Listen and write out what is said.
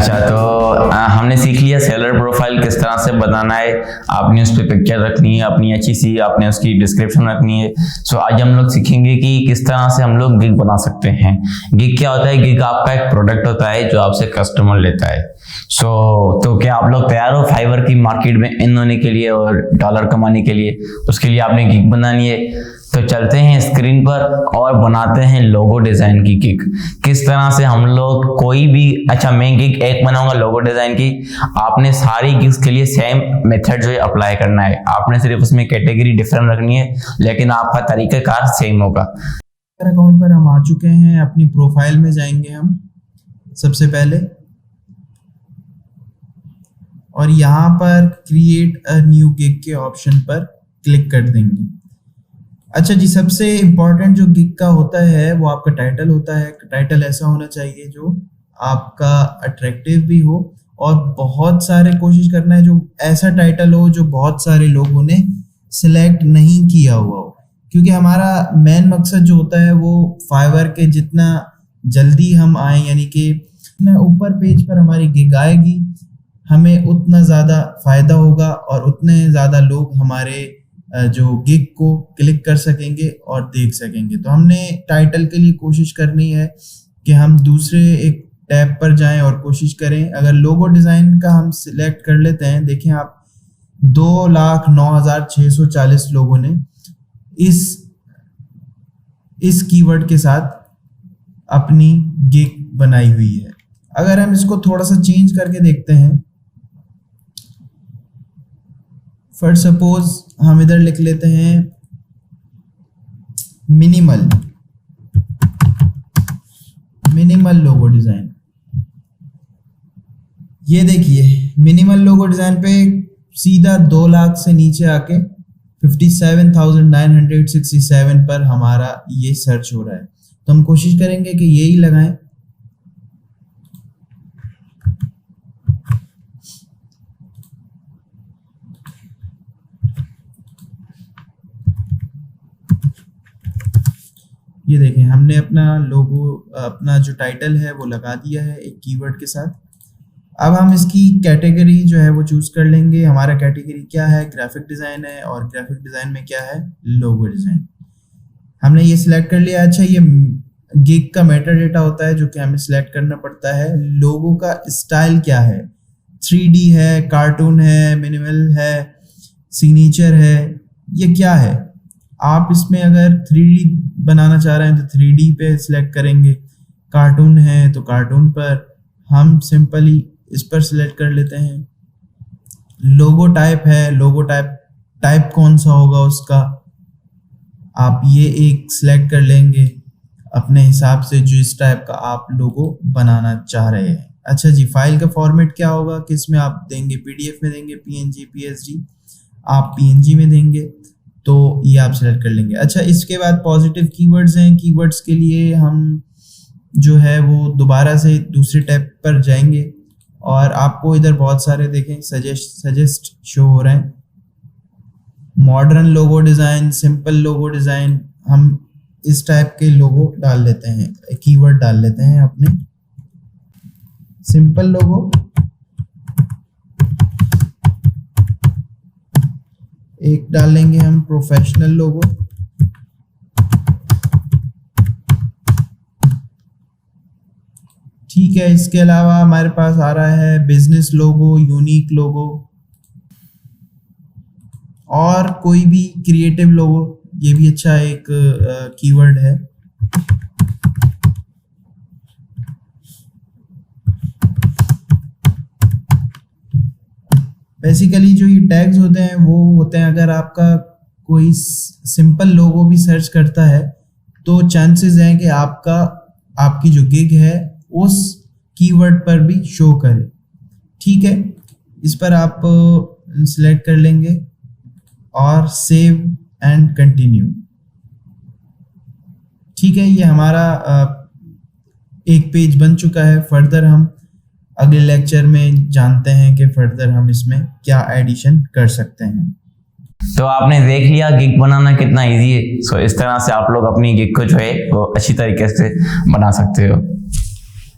अच्छा, तो हमने सीख लिया सेलर प्रोफाइल किस तरह से बनाना है। आपने उस पर पिक्चर रखनी है अपनी अच्छी सी, आपने उसकी डिस्क्रिप्शन रखनी है। सो आज हम लोग सीखेंगे कि किस तरह से हम लोग गिग बना सकते हैं। गिग क्या होता है? गिग आपका एक प्रोडक्ट होता है जो आपसे कस्टमर लेता है। तो क्या आप लोग तैयार हो फाइवर की मार्केट में इन होने के लिए और डॉलर कमाने के लिए? उसके लिए आपने गिग बनानी है। तो चलते हैं स्क्रीन पर और बनाते हैं लोगो डिजाइन की गिग। किस तरह से हम लोग कोई भी, अच्छा मैं गिग एक बनाऊंगा लोगो डिजाइन की। आपने सारी गिग्स के लिए सेम मेथड जो है अप्लाई करना है। आपने सिर्फ उसमें कैटेगरी डिफरेंट रखनी है, लेकिन आपका तरीकाकार सेम होगा। अकाउंट पर हम आ चुके हैं, अपनी प्रोफाइल में जाएंगे हम सबसे पहले, और यहाँ पर क्रिएट अ न्यू गिग के ऑप्शन पर क्लिक कर देंगे। अच्छा जी, सबसे इम्पोर्टेंट जो गिग का होता है वो आपका टाइटल होता है। टाइटल ऐसा होना चाहिए जो आपका अट्रैक्टिव भी हो, और बहुत सारे कोशिश करना है जो ऐसा टाइटल हो जो बहुत सारे लोगों ने सिलेक्ट नहीं किया हुआ हो, क्योंकि हमारा मेन मकसद जो होता है वो फाइवर के जितना जल्दी हम आए, यानी कि ऊपर पेज पर हमारी गिग आएगी, हमें उतना ज़्यादा फायदा होगा और उतने ज़्यादा लोग हमारे जो गिग को क्लिक कर सकेंगे और देख सकेंगे। तो हमने टाइटल के लिए कोशिश करनी है कि हम दूसरे एक टैब पर जाएं और कोशिश करें। अगर लोगो डिज़ाइन का हम सिलेक्ट कर लेते हैं, देखें आप 2,09,640 लोगों ने इस कीवर्ड के साथ अपनी गिग बनाई हुई है। अगर हम इसको थोड़ा सा चेंज करके देखते हैं, फॉर सपोज हम इधर लिख लेते हैं मिनिमल लोगो डिजाइन। ये देखिए मिनिमल लोगो डिजाइन पे सीधा 2 लाख से नीचे आके 57,967 पर हमारा ये सर्च हो रहा है। तो हम कोशिश करेंगे कि यही लगाएं। ये देखें, हमने अपना लोगो, अपना जो टाइटल है वो लगा दिया है एक कीवर्ड के साथ। अब हम इसकी कैटेगरी जो है वो चूज कर लेंगे। हमारा कैटेगरी क्या है? ग्राफिक डिज़ाइन है, और ग्राफिक डिज़ाइन में क्या है? Logo design. हमने ये सिलेक्ट कर लिया। अच्छा, ये गिग का मेटा डेटा होता है जो कि हमें सिलेक्ट करना पड़ता है। लोगो का स्टाइल क्या है? 3D है, कार्टून है, मिनिमल है, सिग्नेचर है, ये क्या है? आप इसमें अगर 3D बनाना चाह रहे हैं तो 3D पे सिलेक्ट करेंगे। कार्टून है तो कार्टून पर, हम सिंपली इस पर सिलेक्ट कर लेते हैं। लोगो टाइप है, लोगो टाइप कौन सा होगा उसका, आप ये एक सिलेक्ट कर लेंगे अपने हिसाब से, जो इस टाइप का आप लोगो बनाना चाह रहे हैं। अच्छा जी, फाइल का फॉर्मेट क्या होगा? किस में आप देंगे? PDF में देंगे, PNG, PSD? आप PNG में देंगे तो ये आप सिलेक्ट कर लेंगे। अच्छा, इसके बाद पॉजिटिव कीवर्ड्स हैं। कीवर्ड्स के लिए हम जो है वो दोबारा से दूसरे टैब पर जाएंगे, और आपको इधर बहुत सारे देखें सजेस्ट शो हो रहे हैं। Modern logo design, simple logo design, हम इस टाइप के लोगो डाल लेते हैं, कीवर्ड डाल लेते हैं अपने। सिंपल लोगो, एक डाल लेंगे हम प्रोफेशनल लोगो, ठीक है। इसके अलावा हमारे पास आ रहा है बिजनेस लोगो, यूनिक लोगो, और कोई भी क्रिएटिव लोगो, ये भी अच्छा एक कीवर्ड है। बेसिकली जो ये टैग्स होते हैं वो होते हैं, अगर आपका कोई सिंपल लोगो भी सर्च करता है तो चांसेस हैं कि आपकी जो गिग है उस कीवर्ड पर भी शो करे, ठीक है। इस पर आप सिलेक्ट कर लेंगे और सेव एंड कंटिन्यू, ठीक है। ये हमारा एक पेज बन चुका है। फर्दर हम अगले लेक्चर में जानते हैं कि फर्दर हम इसमें क्या एडिशन कर सकते हैं। तो आपने देख लिया गिग बनाना कितना इजी है। सो इस तरह से आप लोग अपनी गिग को जो है वो अच्छी तरीके से बना सकते हो।